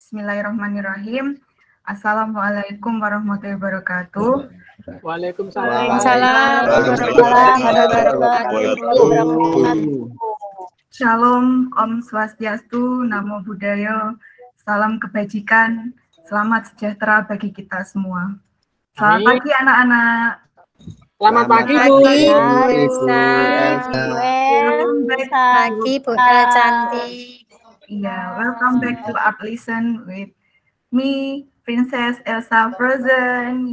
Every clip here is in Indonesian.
Bismillahirrahmanirrahim. Assalamualaikum warahmatullahi wabarakatuh. Waalaikumsalam. Shalom, Om Swastiastu, Namo Buddhaya, salam kebajikan, selamat sejahtera bagi kita semua. Selamat pagi anak-anak. Selamat pagi Bu. Pagi Bu Elsa cantik. Yeah, welcome back to Art Lesson with me, Princess Elsa Frozen.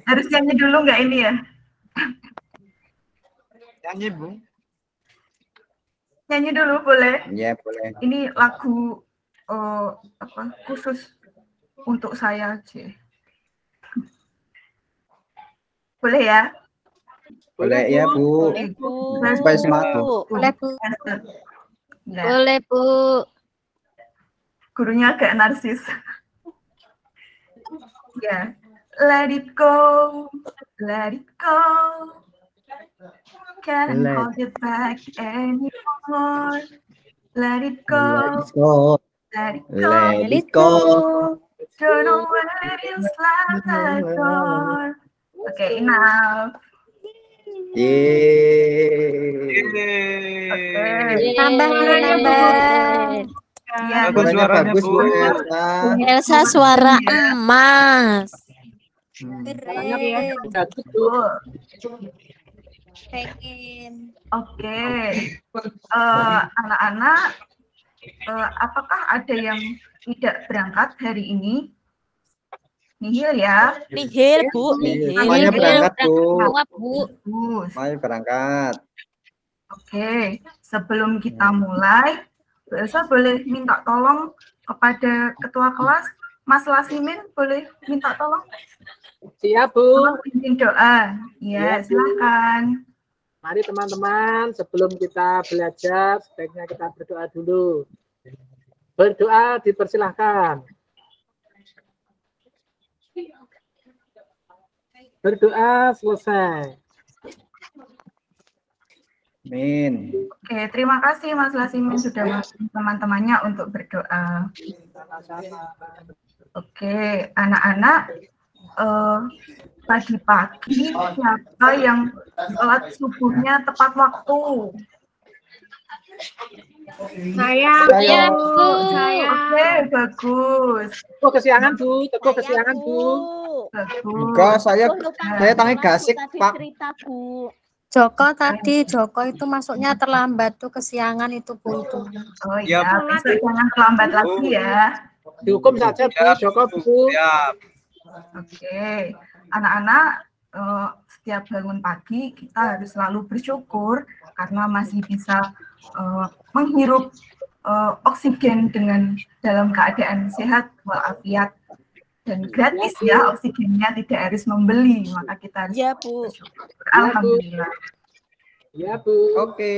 Harus nyanyi dulu nggak ini ya? Nyanyi Bu. Nyanyi dulu boleh? Iya boleh. Ini lagu khusus untuk saya aja. Boleh ya? Boleh ya Bu. Supaya semangat Bu. Boleh Bu. Ya. Boleh Bu. Gurunya agak narsis. Ya. Let it go, let it go. Can't hold it back anymore. Let it go, let it go. Let it go. Don't know where you slam the door. Okay, enough. Tambah. Ya, Suaranya bagus Bu Elsa. Elsa suara emas. Oke. Anak-anak, apakah ada yang tidak berangkat hari ini? Nihil ya? Nihil Bu, nihil. Semuanya berangkat Bu. Bagus. Semuanya berangkat. Oke, sebelum kita mulai, Bu Elsa boleh minta tolong kepada ketua kelas, Mas Lasimin boleh minta tolong? Siap Bu. Pimpin doa. Ya, silakan. Mari teman-teman, sebelum kita belajar, sebaiknya kita berdoa dulu. Berdoa dipersilahkan. Berdoa selesai. Amin. Oke, terima kasih Mas Lasimin sudah mengajak teman-temannya untuk berdoa. Oke, anak-anak, pagi-pagi siapa yang sholat subuhnya tepat waktu? Saya. Oke, bagus. Teguh kesiangan Bu, teguh kesiangan Bu. Bagus. Enggak, saya tangi gasik Pak. Joko itu masuknya terlambat tuh kesiangan itu Bu itu. Oh iya, besok jangan terlambat lagi ya. Dihukum saja Bu, Joko Bu. Oke, anak-anak, setiap bangun pagi kita harus selalu bersyukur karena masih bisa menghirup oksigen dengan dalam keadaan sehat walafiat dan gratis ya, oksigennya tidak harus membeli, maka kita harus bersyukur. Alhamdulillah. Ya Bu. Oke.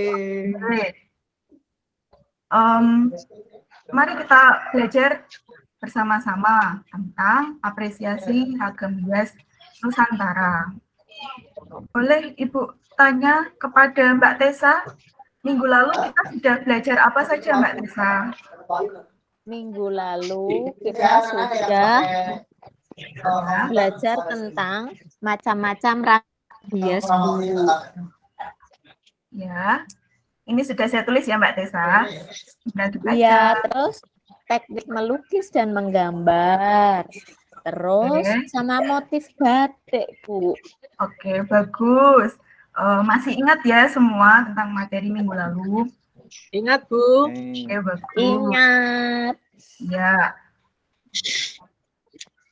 Mari kita belajar bersama-sama tentang apresiasi ragam hias Nusantara. Boleh Ibu tanya kepada Mbak Tessa, minggu lalu kita sudah belajar apa saja Mbak Tessa? Minggu lalu kita sudah belajar tentang macam-macam ragam hias Bu. Ya, ini sudah saya tulis ya Mbak Tessa. Sudah dibaca. Iya, terus teknik melukis dan menggambar. Terus sama motif batik, Bu. Oke, bagus. Masih ingat ya semua tentang materi minggu lalu? Ingat Bu. Oke, bagus. Ingat. Ya.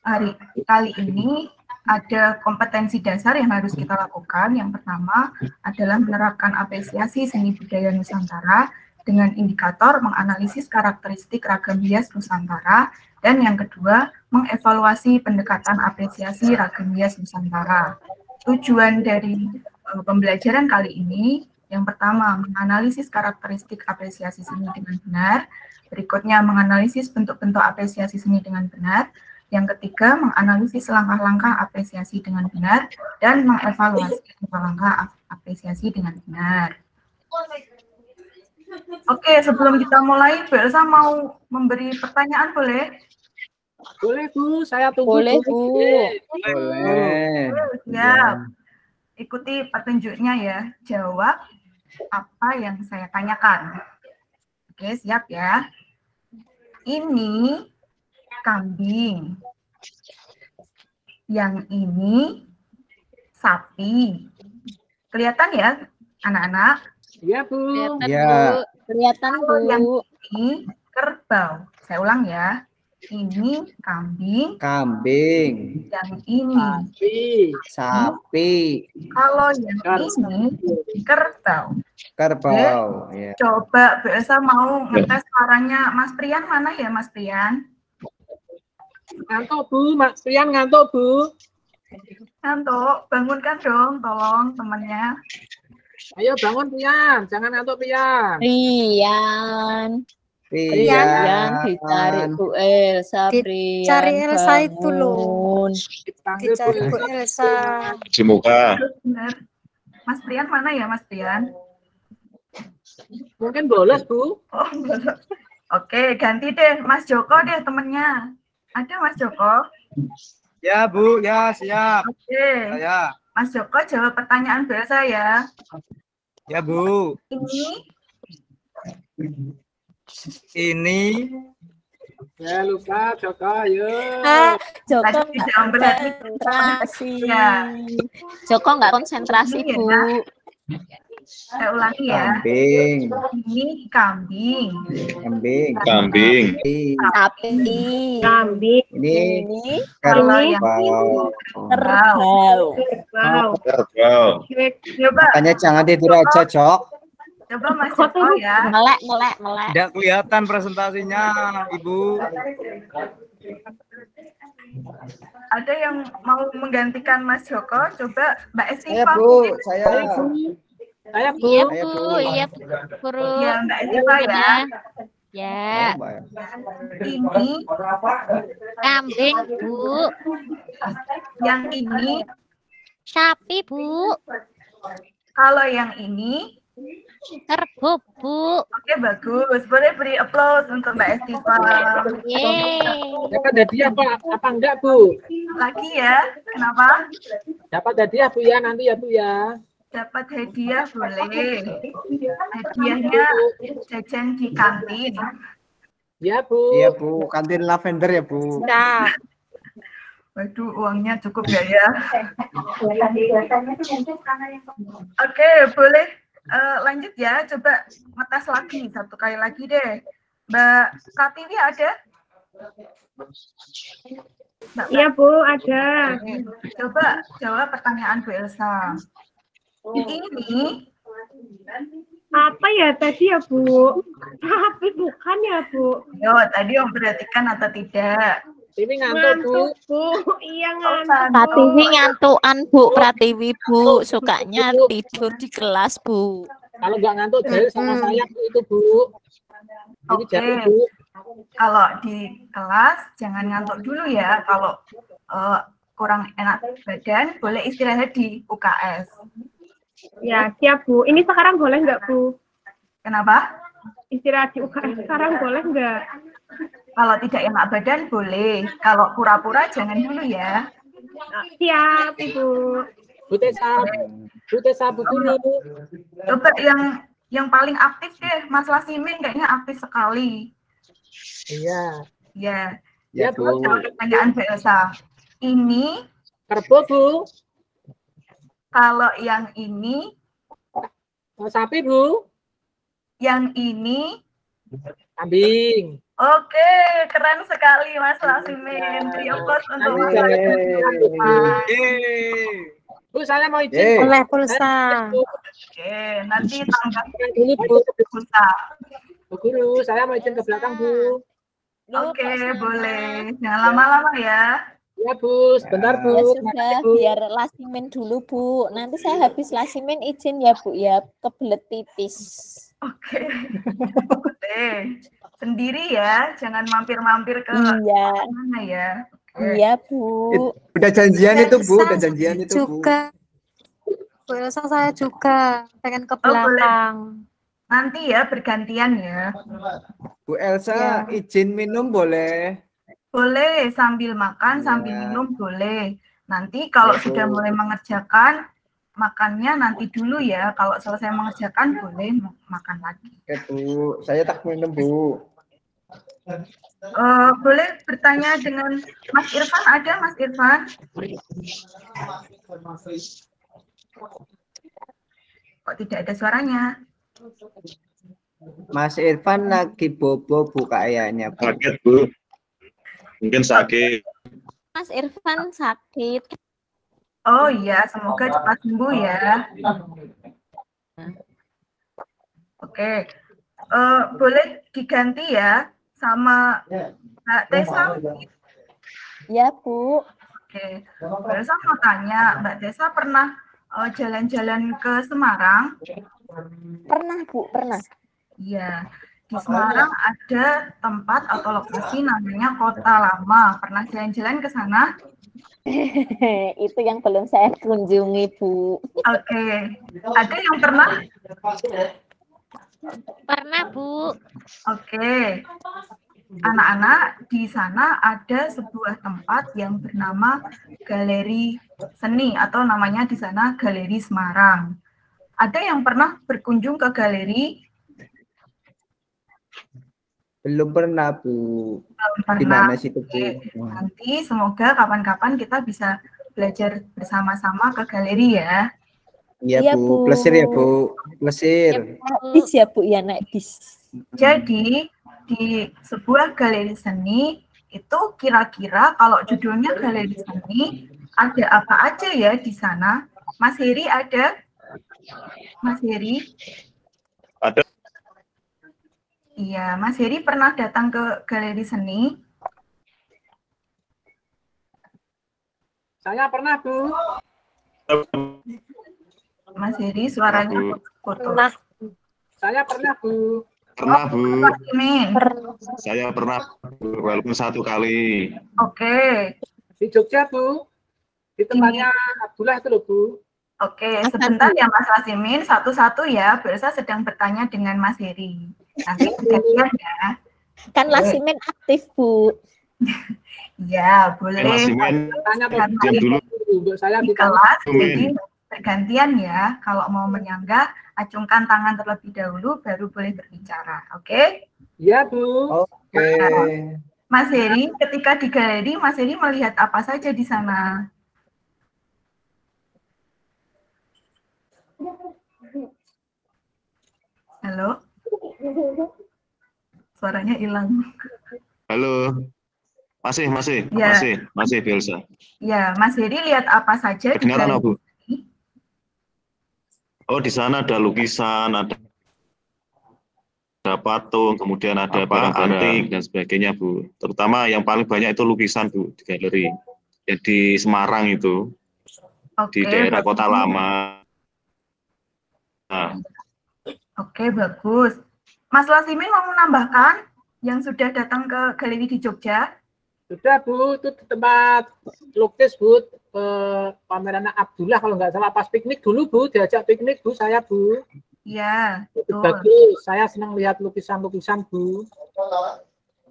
Hari kali ini ada kompetensi dasar yang harus kita lakukan. Yang pertama adalah menerapkan apresiasi seni budaya Nusantara dengan indikator menganalisis karakteristik ragam hias Nusantara, dan yang kedua mengevaluasi pendekatan apresiasi ragam hias Nusantara. Tujuan dari pembelajaran kali ini yang pertama menganalisis karakteristik apresiasi seni dengan benar, berikutnya menganalisis bentuk-bentuk apresiasi seni dengan benar, yang ketiga menganalisis langkah-langkah apresiasi dengan benar, dan mengevaluasi langkah-langkah apresiasi dengan benar. Oke, sebelum kita mulai, Bu Elsa mau memberi pertanyaan boleh? Boleh Bu, saya tunggu. Boleh Bu. Boleh. Siap. Ikuti petunjuknya ya. Jawab apa yang saya tanyakan. Oke, siap ya. Ini kambing. Yang ini sapi. Kelihatan ya, anak-anak? Iya Bu. Kelihatan Ya. Bu. Kelihatan Kalau yang Bu. ini kerbau. Saya ulang ya. Ini kambing. Kambing, Yang ini sapi, Kalau yang ini kerbau. kerbau. Ya. Coba Bu Elsa mau ngetes suaranya Mas Prian, mana ya Mas Prian? Ngantuk Bu, Mas Prian ngantuk Bu. Ngantuk, bangunkan dong, tolong temannya. Ayo bangun Prian, jangan ngantuk Prian. Rian. Rian, Dicari Bu Elsa. Rian Dicari Elsa itu loh. bangun. Dipanggil Dicari Bu Bu Elsa. Di muka. Benar. Mas Prian mana ya Mas Prian? Mungkin bolos Bu. Oh, belum. Oke, ganti deh Mas Joko deh temennya. Ada Mas Joko? Ya Bu, ya siap. Oke, Saya. Mas Joko jawab pertanyaan Bu Elsa ya. Ya Bu, ini Ya lupa Joko, ayo. Joko Tadi nggak tidak berarti konsentrasi. Ya. Joko nggak konsentrasi Ini ya, Bu. saya ulangi ya. kambing, Ini kambing. kambing, Kambing. Sapi. Kambing. Ini Ini Kalau yang kerbau. kerbau. Kerbau. coba Makanya jangan tidur aja, Jok. Mas Joko ya. Melek. tidak kelihatan presentasinya, Ibu. Ada yang mau menggantikan Mas Joko? Coba Mbak Saya Estiva. Bu, saya. Saya Bu. Iya Ayo, Bu, Bu. iya Guru. Ya, Mbak Estiva ya. Ya, Ini, kambing Bu, yang ini, sapi Bu, kalau yang ini, kerbau Bu. oke bagus. Boleh beri applause untuk Mbak Estiva. Yeay. Dapat hadiah apa enggak Bu? Lagi ya, kenapa? Dapat hadiah Bu ya nanti ya Bu ya. Dapat hadiah boleh. Hadiahnya jajan di kantin. Ya Bu. Iya Bu, kantin lavender ya Bu. Nah, Waduh, uangnya cukup gak ya? Oke, boleh lanjut ya. Coba ngetes lagi, satu kali lagi deh. Mbak Pratiwi ada? Mbak Iya Bu, ada. Pratiwi. Coba jawab pertanyaan Bu Elsa. Ini Apa ya tadi ya Bu? Tapi bukan ya Bu. yo tadi memperhatikan atau tidak? Ini ngantuk Bu. Ngantuk Bu. Iya ngantuk. Pratiwi ngantukan Bu, Pratiwi Bu, sukanya tidur di kelas Bu. Kalau nggak ngantuk jahil sama saya Bu, itu Bu. Ini Oke. jahil Bu. Kalau di kelas jangan ngantuk dulu ya. Kalau kurang enak badan, boleh istirahat di UKS. Ya siap Bu. Ini sekarang boleh nggak Bu? Kenapa? Istirahat di UKS sekarang boleh nggak? Kalau tidak enak badan boleh. Kalau pura-pura jangan dulu ya. Nah, siap Ibu. Bu Tessa Bu Guru. Coba yang paling aktif deh, Mas Lasimin kayaknya aktif sekali. Iya. Ya. Ya Bu. Bu. Jawab pertanyaan Bu Elsa. Ini Kerbau Bu. kalau yang ini, Oh, sapi Bu. yang ini. Kambing. Oke, keren sekali Mas Lasimin. Beri applause untuk Mas Lasimin. Yeay. Bu, saya mau izin. Yeay. oleh pulsa. Oke, nanti tanggapan Dulu Bu. pulsa. Bu Guru, saya mau izin ke belakang Bu. Oke, boleh. Jangan lama-lama ya. Ya Bu, sebentar Bu. Ya sudah, biar lasimin dulu Bu. Nanti saya habis lasimin izin ya Bu ya, kebelet pipis. Oke. Boleh. Sendiri ya, jangan mampir-mampir ke Iya, mana ya. Oke. iya Bu. Udah janjian itu Bu, Elsa udah janjian itu Bu. juga. Bu Elsa saya juga pengen ke boleh. belakang. Nanti ya bergantian ya. Bu Elsa, izin minum boleh? Boleh sambil makan, sambil minum boleh. Nanti kalau sudah mulai mengerjakan, makannya nanti dulu ya. Kalau selesai mengerjakan, boleh makan lagi. Oke, Bu. Saya tak minum, Bu. Boleh bertanya dengan Mas Irfan, ada Mas Irfan? Kok tidak ada suaranya? Mas Irfan lagi bobo, Bu, kayaknya. Sakit, Bu. Mungkin sakit. Mas Irfan sakit. Oh iya, semoga cepat sembuh ya. Oke, boleh diganti ya sama Mbak Tessa. Ya, Bu. Oke, Mbak Tessa mau tanya, Mbak Tessa pernah jalan-jalan ke Semarang? Pernah, Bu, pernah. Iya, di Semarang ada tempat atau lokasi namanya Kota Lama. Pernah jalan-jalan ke sana? Itu yang belum saya kunjungi, Bu. Oke, ada yang pernah? Pernah, Bu. Oke, anak-anak di sana ada sebuah tempat yang bernama Galeri Seni atau namanya di sana Galeri Semarang. Ada yang pernah berkunjung ke galeri? Belum pernah, Bu. Belum Di pernah. mana situ, Bu? Nanti semoga kapan-kapan kita bisa belajar bersama-sama ke galeri ya. Iya, Bu. Plesir ya, Bu. Plesir. Bis ya, Bu, ya naik bis. Jadi di sebuah galeri seni itu kira-kira kalau judulnya galeri seni ada apa aja ya di sana? Mas Heri ada? Mas Heri? Ada. Iya, Mas Heri pernah datang ke galeri seni? Saya pernah, Bu. Mas Heri suaranya putus. Saya pernah, Bu. Pernah, Bu. Ini. Saya pernah, Bu, walaupun 1 kali. Oke. Di Jogja, Bu. Di tempatnya Abdullah itu loh, Bu. Oke, sebentar ya Mas Lasimin, satu-satu ya. Berasa sedang bertanya dengan Mas Heri. Nanti gantian ya. Kan Lasimin aktif, Bu. Ya, boleh. Lasimin, Tanya diam dulu. Untuk saya Di kelas, jadi bergantian ya. Kalau mau menyanggah, acungkan tangan terlebih dahulu, baru boleh berbicara. Oke? Iya, Bu. Oke. Mas Heri, ketika di galeri, Mas Heri melihat apa saja di sana? Halo? Suaranya hilang. Halo. Masih, Ya. masih, Belsa. Ya, Mas Heri lihat apa saja di Kedengaran, galeri? Bu? Oh, di sana ada lukisan, ada patung, kemudian ada barang antik dan sebagainya, Bu. Terutama yang paling banyak itu lukisan, Bu, di galeri. Yang di Semarang itu, di daerah Kota Lama. Nah. Oke, bagus. Mas Lasimin mau menambahkan yang sudah datang ke galeri di Jogja? Sudah, Bu. Itu di tempat lukis, Bu. Pameran Abdullah kalau nggak salah pas piknik dulu, Bu. Diajak piknik, Bu, saya, Bu. Iya, betul. Bagus. Saya senang lihat lukisan-lukisan, Bu.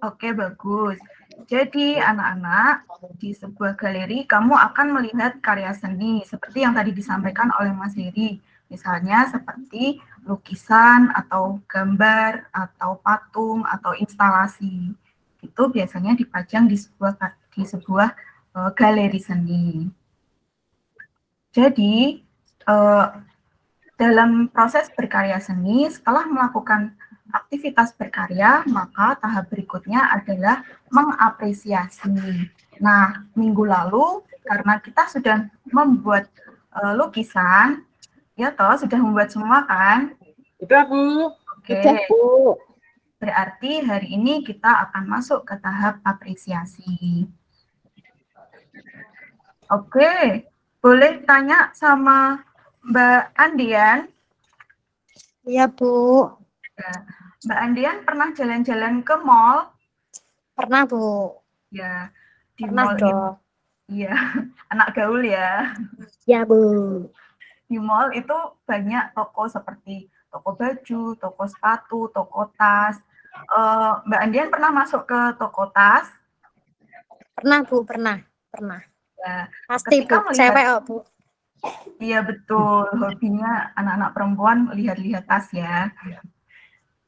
Oke, bagus. Jadi, anak-anak, di sebuah galeri kamu akan melihat karya seni seperti yang tadi disampaikan oleh Mas Heri. Misalnya seperti lukisan atau gambar atau patung atau instalasi. Itu biasanya dipajang di sebuah galeri seni. Jadi, dalam proses berkarya seni, setelah melakukan aktivitas berkarya, maka tahap berikutnya adalah mengapresiasi. Nah, minggu lalu, karena kita sudah membuat lukisan, ya toh, sudah membuat semua kan? Sudah, Bu. Oke. Sudah, Bu. Berarti hari ini kita akan masuk ke tahap apresiasi. Oke, boleh tanya sama Mbak Andian? Iya, Bu. Ya. Mbak Andian pernah jalan-jalan ke mall? Pernah, Bu. Ya, di Pernah mall dong. Iya, anak gaul ya. Ya, Bu. Di mall itu banyak toko seperti toko baju, toko sepatu, toko tas. Mbak Andian pernah masuk ke toko tas? Pernah Bu, pernah. Ya, Pasti Bu, cewek kok Bu. Iya betul, hobinya anak-anak perempuan lihat-lihat tas ya.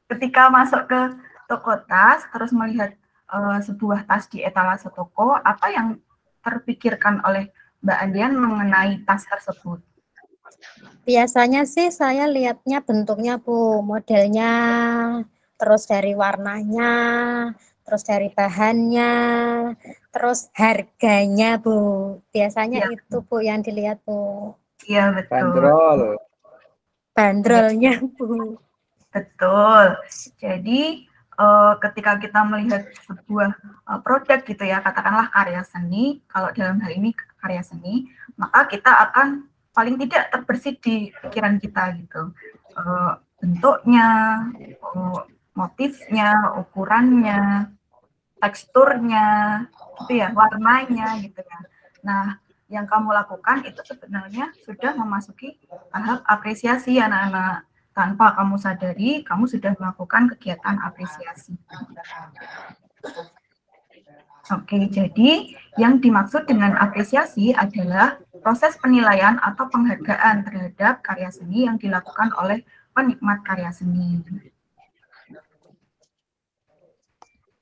Ketika masuk ke toko tas, terus melihat sebuah tas di etalase toko, apa yang terpikirkan oleh Mbak Andian mengenai tas tersebut? Biasanya sih saya lihatnya bentuknya Bu, modelnya, terus dari warnanya, terus dari bahannya, terus harganya Bu. Biasanya Ya. itu Bu yang dilihat Bu. Iya betul. Bandrol. Bandrolnya Bu. Betul. Jadi ketika kita melihat sebuah produk gitu ya, katakanlah karya seni, kalau dalam hal ini karya seni, maka kita akan paling tidak terbersit di pikiran kita gitu. Bentuknya, motifnya, ukurannya, teksturnya, gitu ya, warnanya gitu ya. Nah, yang kamu lakukan itu sebenarnya sudah memasuki tahap apresiasi anak-anak. Tanpa kamu sadari, kamu sudah melakukan kegiatan apresiasi. Oke, jadi yang dimaksud dengan apresiasi adalah proses penilaian atau penghargaan terhadap karya seni yang dilakukan oleh penikmat karya seni.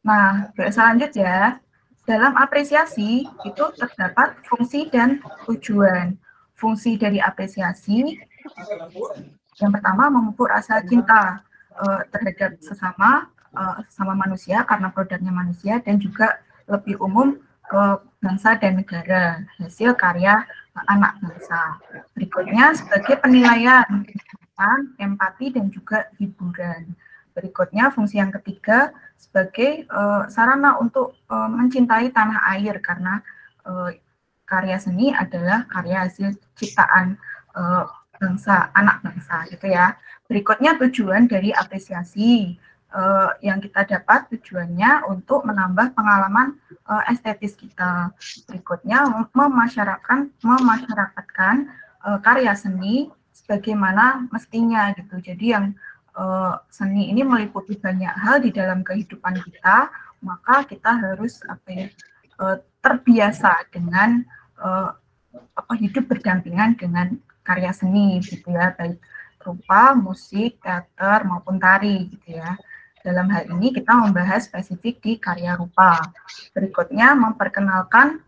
Nah, selanjutnya, dalam apresiasi itu terdapat fungsi dan tujuan. Fungsi dari apresiasi yang pertama memupuk rasa cinta terhadap sesama manusia karena produknya manusia, dan juga lebih umum ke bangsa dan negara, hasil karya anak bangsa. Berikutnya sebagai penilaian, empati, dan juga hiburan. Berikutnya fungsi yang ketiga sebagai sarana untuk mencintai tanah air, karena karya seni adalah karya hasil ciptaan bangsa, anak bangsa gitu ya. Berikutnya tujuan dari apresiasi yang kita dapat tujuannya untuk menambah pengalaman estetis kita. Berikutnya memasyarakatkan karya seni sebagaimana mestinya gitu. Jadi yang seni ini meliputi banyak hal di dalam kehidupan kita, maka kita harus terbiasa dengan hidup berdampingan dengan karya seni gitu ya, baik rupa, musik, teater maupun tari gitu ya. Dalam hal ini kita membahas spesifik di karya rupa. Berikutnya memperkenalkan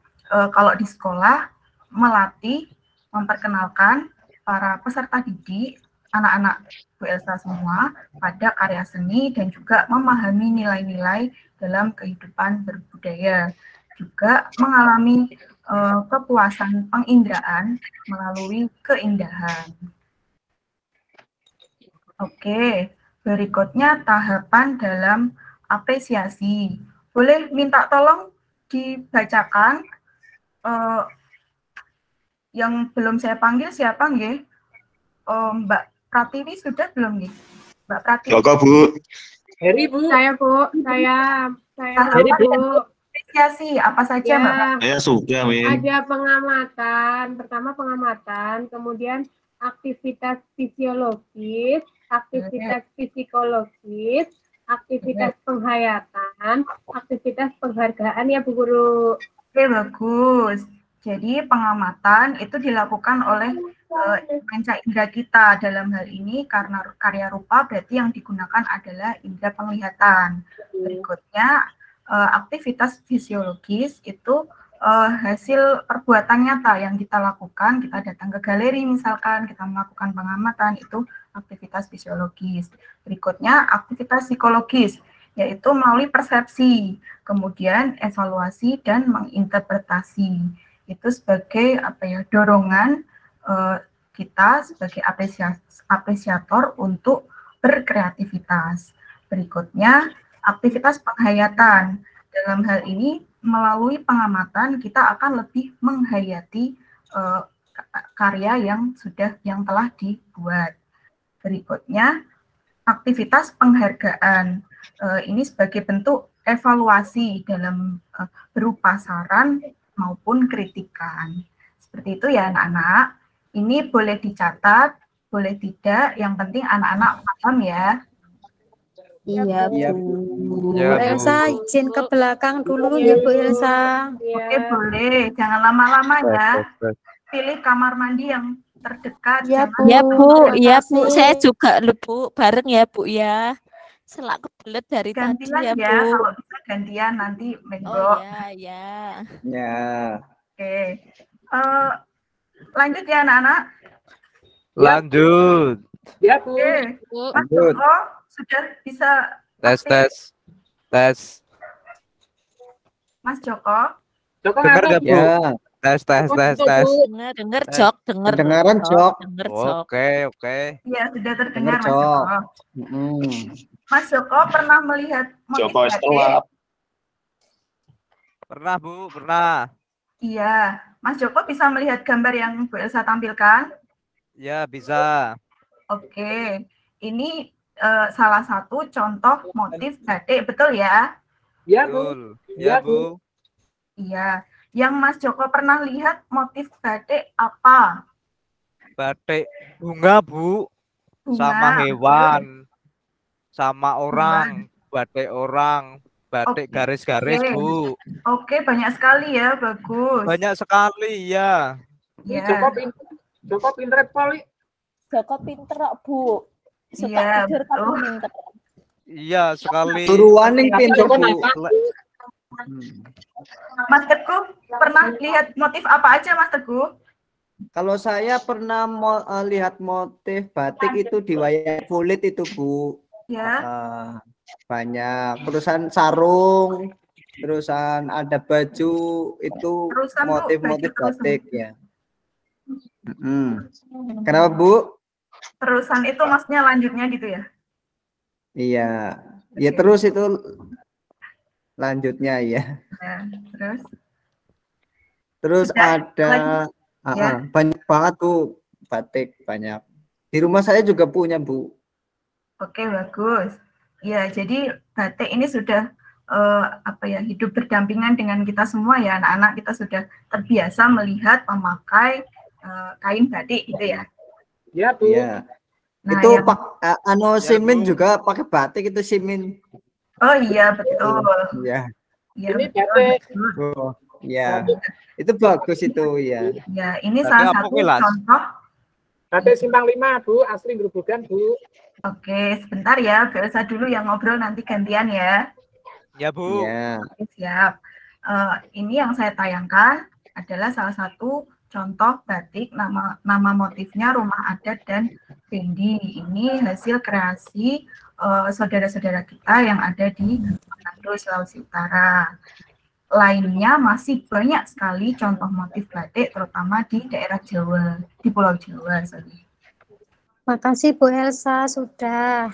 kalau di sekolah melatih, memperkenalkan para peserta didik, anak-anak Bu Elsa semua pada karya seni dan juga memahami nilai-nilai dalam kehidupan berbudaya. Juga mengalami kepuasan penginderaan melalui keindahan. Oke, berikutnya tahapan dalam apresiasi. Boleh minta tolong dibacakan yang belum saya panggil siapa nggih? Mbak Pratiwi sudah belum nggih? Mbak Pratiwi. Kok Bu? Heri Bu. Saya Bu, saya Heri Bu. Apresiasi apa saja Mbak? Saya sudah, Min. Ada pengamatan, pertama pengamatan, kemudian aktivitas fisiologis, aktivitas psikologis, aktivitas penghayatan, aktivitas penghargaan ya Bu Guru. Oke, bagus. Jadi pengamatan itu dilakukan oleh panca indera kita. Dalam hal ini karena karya rupa berarti yang digunakan adalah indera penglihatan. Berikutnya aktivitas fisiologis itu hasil perbuatan nyata yang kita lakukan. Kita datang ke galeri misalkan, kita melakukan pengamatan, itu aktivitas fisiologis. Berikutnya aktivitas psikologis, yaitu melalui persepsi, kemudian evaluasi dan menginterpretasi. Itu sebagai dorongan kita sebagai apresiator untuk berkreativitas. Berikutnya aktivitas penghayatan. Dalam hal ini melalui pengamatan kita akan lebih menghayati karya yang telah dibuat. Berikutnya aktivitas penghargaan. Ini sebagai bentuk evaluasi dalam berupa saran maupun kritikan. Seperti itu ya anak-anak. Ini boleh dicatat, boleh tidak, yang penting anak-anak paham ya. Iya, Iya, Bu. Bu Elsa izin ke belakang dulu ya Bu Elsa. Oke, boleh. Jangan lama-lama ya. Pilih kamar mandi yang terdekat. Ya, jangan- Bu. Ya Bu, Terima iya Bu, kasih. saya juga lho Bu, bareng ya Bu ya. Selak kebelet dari tadi Gantian ya ya, Bu. kalau bisa gantian nanti Oh monggo. ya, ya. Ya. Oke. Lanjut ya anak-anak. Lanjut. Ya, Bu. Oke. Mas Lanjut. Joko sudah bisa aktif. Tes. Mas Joko. Joko Dengar ngapa, gak, Bu? Bu? Ya. Tes. Denger Jok, denger. Kedengaran, Jok. Denger Jok. Oke. Iya, sudah terdengar Dengar, Mas Jok. Joko. Mas Joko pernah melihat motif Joko batik? setelah Pernah, Bu, pernah. Iya. Mas Joko bisa melihat gambar yang Bu Elsa tampilkan? Ya, bisa. Oke. Ini salah satu contoh motif batik, betul ya? Ya, Bu. Betul. Ya, Ya, Bu. Iya. Yang Mas Joko pernah lihat motif batik apa? Batik bunga, Bu. Bunga. Sama hewan. Sama orang. Batik orang. Batik Oke. garis-garis, Bu. Oke, banyak sekali ya, bagus. Banyak sekali, ya. Ini Ya. Joko pinter poli. Joko pinter kok Bu. Suka Iya, tidur tapi betul. pinter. Iya, sekali. Turuan yang pinter, Joko Bu. napa? Mas Teguh pernah lihat motif apa aja, Mas Teguh? Kalau saya pernah lihat motif batik itu di wayang kulit itu, Bu. Ya. Banyak. Terusan sarung, terusan ada baju, itu Terusan, Bu, motif-motif baju terusan. batik ya. Kenapa, Bu? Terusan itu maksudnya lanjutnya gitu ya? Iya. Ya terus itu lanjutnya ya. Nah, terus? Terus Sudah, ada ya. banyak banget, Bu, batik banyak. Di rumah saya juga punya, Bu. Oke, bagus. Ya, jadi batik ini sudah hidup berdampingan dengan kita semua ya, anak-anak. Kita sudah terbiasa melihat memakai kain batik gitu ya. Ya, Bu. Iya. Nah, Itu yang- Simin Bu. juga pakai batik itu Simin. Oh iya, betul. Iya. Iya, Ini betul. batik. Oh, iya. Itu bagus itu ya. Ya, ini Batik salah apa, satu Wilas? contoh. Batik Simpang 5, Bu. Asli Gerobogan, Bu. Oke, sebentar ya, Bu Elsa dulu yang ngobrol, nanti gantian ya. Ya, Bu. Iya. Oke, siap. Ini yang saya tayangkan adalah salah satu contoh batik, nama motifnya Rumah Adat dan Bendi. Ini hasil kreasi saudara-saudara kita yang ada di Manado, Sulawesi Utara. Lainnya masih banyak sekali contoh motif batik, terutama di daerah Jawa, di Pulau Jawa. Sorry. Makasih Bu Elsa sudah.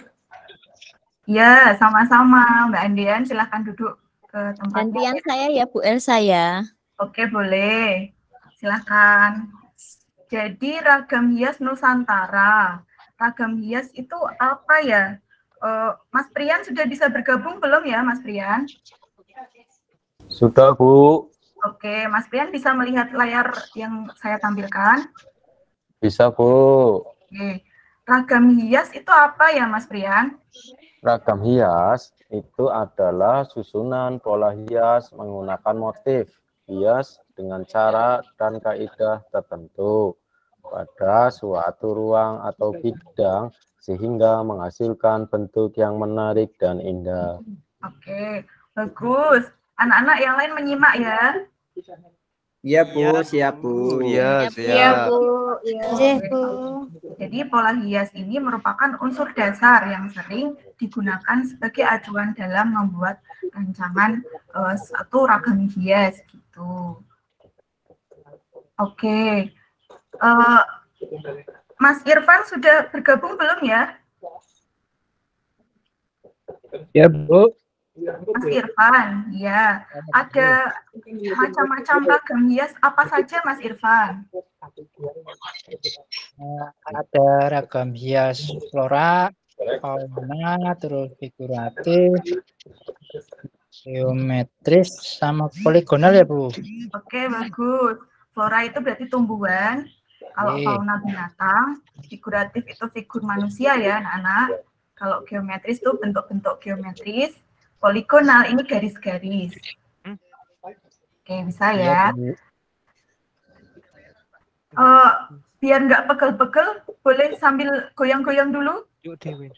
Ya, sama-sama Mbak Andian, silahkan duduk ke tempatnya. Gantian saya ya Bu Elsa ya. Oke, boleh. Silahkan. Jadi ragam hias Nusantara. Ragam hias itu apa ya? Mas Prian sudah bisa bergabung belum ya, Mas Prian? Sudah, Bu. Oke, Mas Prian bisa melihat layar yang saya tampilkan? Bisa, Bu. Oke. Ragam hias itu apa ya, Mas Prian? Ragam hias itu adalah susunan pola hias menggunakan motif hias dengan cara dan kaidah tertentu pada suatu ruang atau bidang sehingga menghasilkan bentuk yang menarik dan indah. Oke, bagus. Anak-anak yang lain menyimak ya. Iya, Bu, siap, Bu. Iya, Iya siap. Bu. Iya Bu. Jadi pola hias ini merupakan unsur dasar yang sering digunakan sebagai acuan dalam membuat rancangan satu ragam hias gitu. Oke. Mas Irfan sudah bergabung belum ya? Ya, Bu. Mas Irfan, ya. Ada macam-macam ragam hias apa saja, Mas Irfan? Ada ragam hias flora, fauna, terus figuratif, geometris, sama poligonal ya Bu. Oke, bagus. Flora itu berarti tumbuhan, Kalau fauna binatang, figuratif itu figur manusia ya anak-anak. Kalau geometris itu bentuk-bentuk geometris. Poligonal ini garis-garis. Oke, bisa ya. Biar nggak pegel-pegel, boleh sambil goyang-goyang dulu?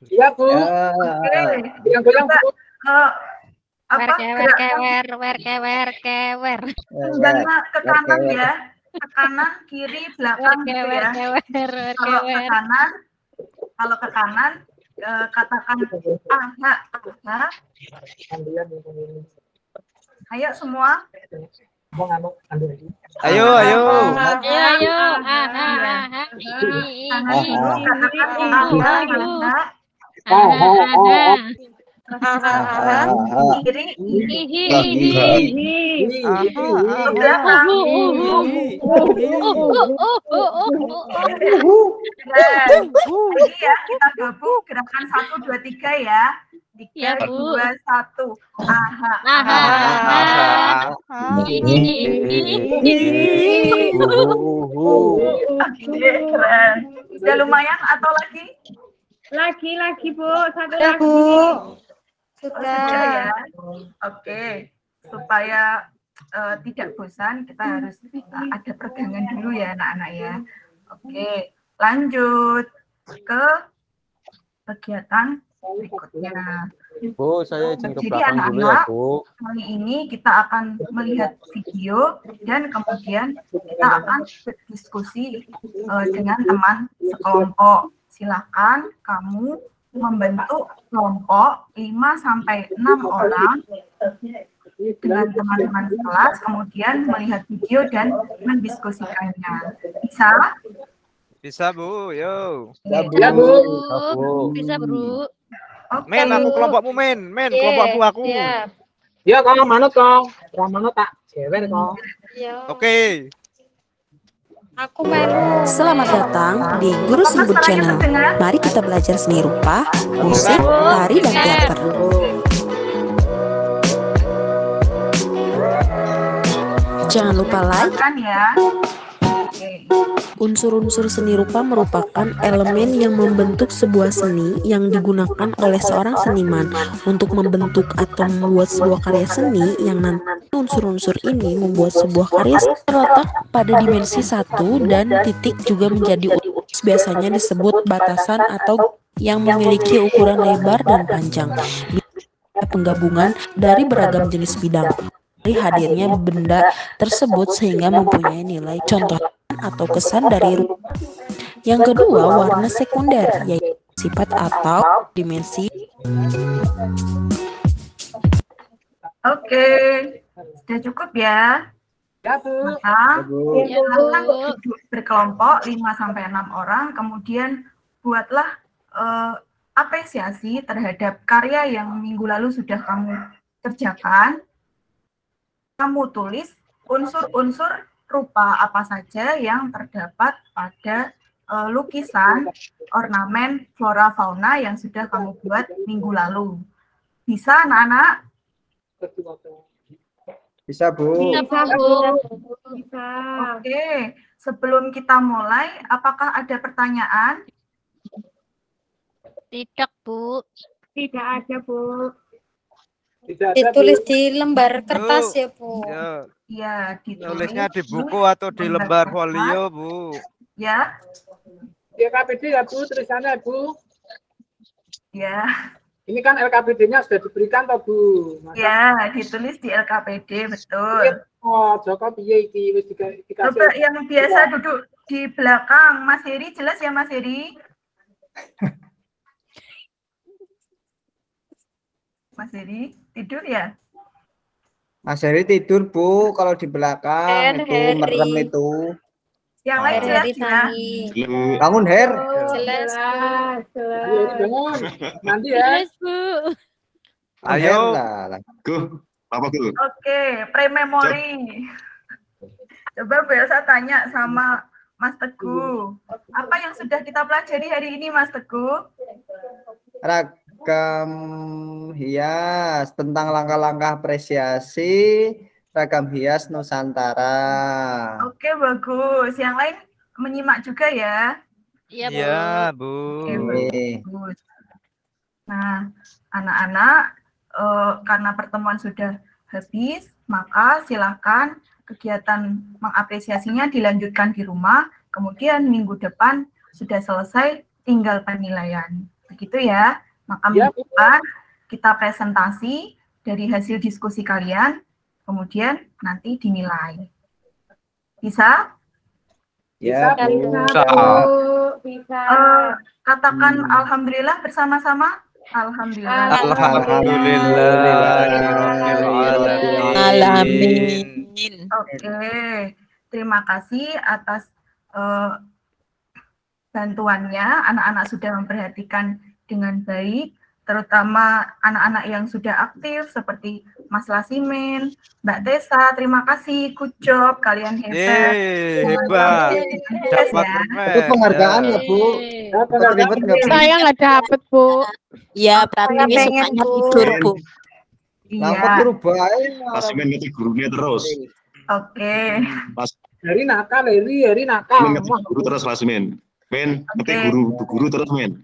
Iya, Bu. Oke. Goyang-goyang, Bu. Kewer. Pinggangnya ke kanan ya. Ke kanan, kiri, belakang gitu ya. Kalau ke kanan, katakan aha. Ayo semua. Ayo. Kiri. Lagi ya, kita gabung gerakan 1, 2, 3 ya. 3, 2, 1. Keren. Sudah lumayan atau lagi? Lagi, Bu. Satu Ya, lagi. Bu. Sudah ya. Oke. Supaya tidak bosan, kita harus ada peregangan dulu ya anak-anak ya. Oke. Lanjut ke kegiatan berikutnya. Bu, saya izin ke Jadi belakang dulu ya, anak-anak, Bu. kali ini kita akan melihat video dan kemudian kita akan berdiskusi dengan teman sekelompok. Silakan kamu membentuk kelompok 5-6 orang dengan teman-teman kelas, kemudian melihat video dan mendiskusikannya. Bisa? Bisa, Bu. Yo. Ya, Bu. Bisa, Bu. Oke. Men, aku kelompokmu, men. Kelompokku aku. Ya, kau manut kau. Kau manut tak cewek kau. Oke. Aku melu. Selamat datang di Guru Sembut Channel. Mari kita belajar seni rupa, musik, tari, dan teater. Jangan lupa like. Unsur-unsur seni rupa merupakan elemen yang membentuk sebuah seni yang digunakan oleh seorang seniman untuk membentuk atau membuat sebuah karya seni yang nanti unsur-unsur ini membuat sebuah karya terletak pada dimensi 1 dan titik juga menjadi biasanya disebut batasan atau yang memiliki ukuran lebar dan panjang. Penggabungan dari beragam jenis bidang. Dari hadirnya benda tersebut sehingga mempunyai nilai contoh atau kesan dari rupa. Yang kedua, warna sekunder, yaitu sifat atau dimensi. Oke, sudah cukup ya. Ya, Bu. Silakan duduk berkelompok 5-6 orang, kemudian buatlah apresiasi terhadap karya yang minggu lalu sudah kamu kerjakan. Kamu tulis unsur-unsur rupa apa saja yang terdapat pada lukisan ornamen flora fauna yang sudah kamu buat minggu lalu. Bisa, anak-anak? Bisa, Bu. Bisa. Oke, sebelum kita mulai, apakah ada pertanyaan? Tidak, Bu. Tidak ada, Bu. Ditulis di lembar kertas ya, Bu. Iya, Tulisnya di buku atau di lembar folio, Bu. Ya. Di LKPD ya, Bu, tulisannya, Bu. Ya. Ini kan LKPD-nya sudah diberikan toh, Bu. Ya, ditulis di LKPD, betul. Oh, Joko piye iki wis dikasih. Coba yang biasa duduk di belakang, Mas Heri, jelas ya Mas Heri? Mas Heri tidur ya? Mas Heri tidur, Bu, kalau di belakang itu merem itu. Yang lain jelas ya? Bangun, Her. Jelas, bangun. Nanti ya. Jelas, Bu. Ayo. Apa Gu? Oke, pre-memory. Coba biasa tanya sama Mas Teguh. Apa yang sudah kita pelajari hari ini, Mas Teguh? Ragam hias, tentang langkah-langkah apresiasi ragam hias Nusantara. Oke, bagus. Yang lain menyimak juga ya. Iya, Bu. Iya, Bu. Oke, bagus. Nah, anak-anak, karena pertemuan sudah habis, maka silakan kegiatan mengapresiasinya dilanjutkan di rumah, kemudian minggu depan sudah selesai, tinggal penilaian. Begitu ya. Maka minggu depan kita presentasi dari hasil diskusi kalian, kemudian nanti dinilai. Bisa? Ya, Bisa. Bisa. Katakan alhamdulillah bersama-sama. Alhamdulillah. Alamin. Oke, terima kasih atas bantuannya. Anak-anak sudah memperhatikan dengan baik, terutama anak-anak yang sudah aktif seperti Mas Lasimin, Mbak Tessa. Terima kasih, good job, kalian hebat. Hebat. Dapat itu penghargaan ya, Bu. Saya nggak dapet, Bu. Ya, berarti sukanya tidur, Bu. Lampat berubah. Lasimin ngerti gurunya terus. Oke. Hari nakal, hari nakal. Ngerti guru terus Lasimin. Men, ngerti guru terus, men.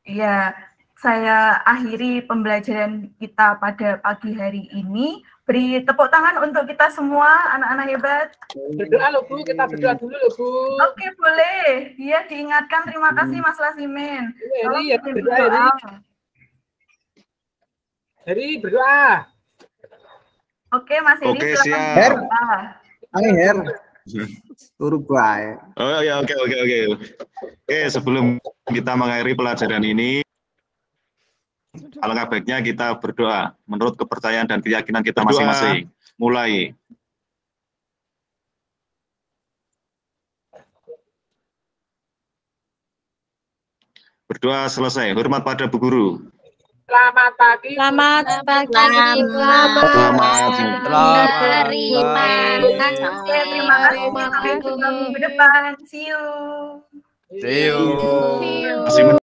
Iya, saya akhiri pembelajaran kita pada pagi hari ini. Beri tepuk tangan untuk kita semua, anak-anak hebat. Berdoa loh, Bu. Kita berdoa dulu loh, Bu. Oke, boleh. Iya, diingatkan. Terima kasih, Mas Lasimin. Heri, berdoa. Heri, berdoa. Oke, Mas Heri. Oke, silakan siap. berdoa. Her. Turu bae. Oh ya, oke. Oke, sebelum kita mengakhiri pelajaran ini, alangkah baiknya kita berdoa menurut kepercayaan dan keyakinan kita masing-masing. Mulai. Berdoa selesai. Hormat pada Bu Guru. Selamat pagi. Selamat pagi. Terima kasih. Sampai jumpa minggu depan. See you. See you. Masih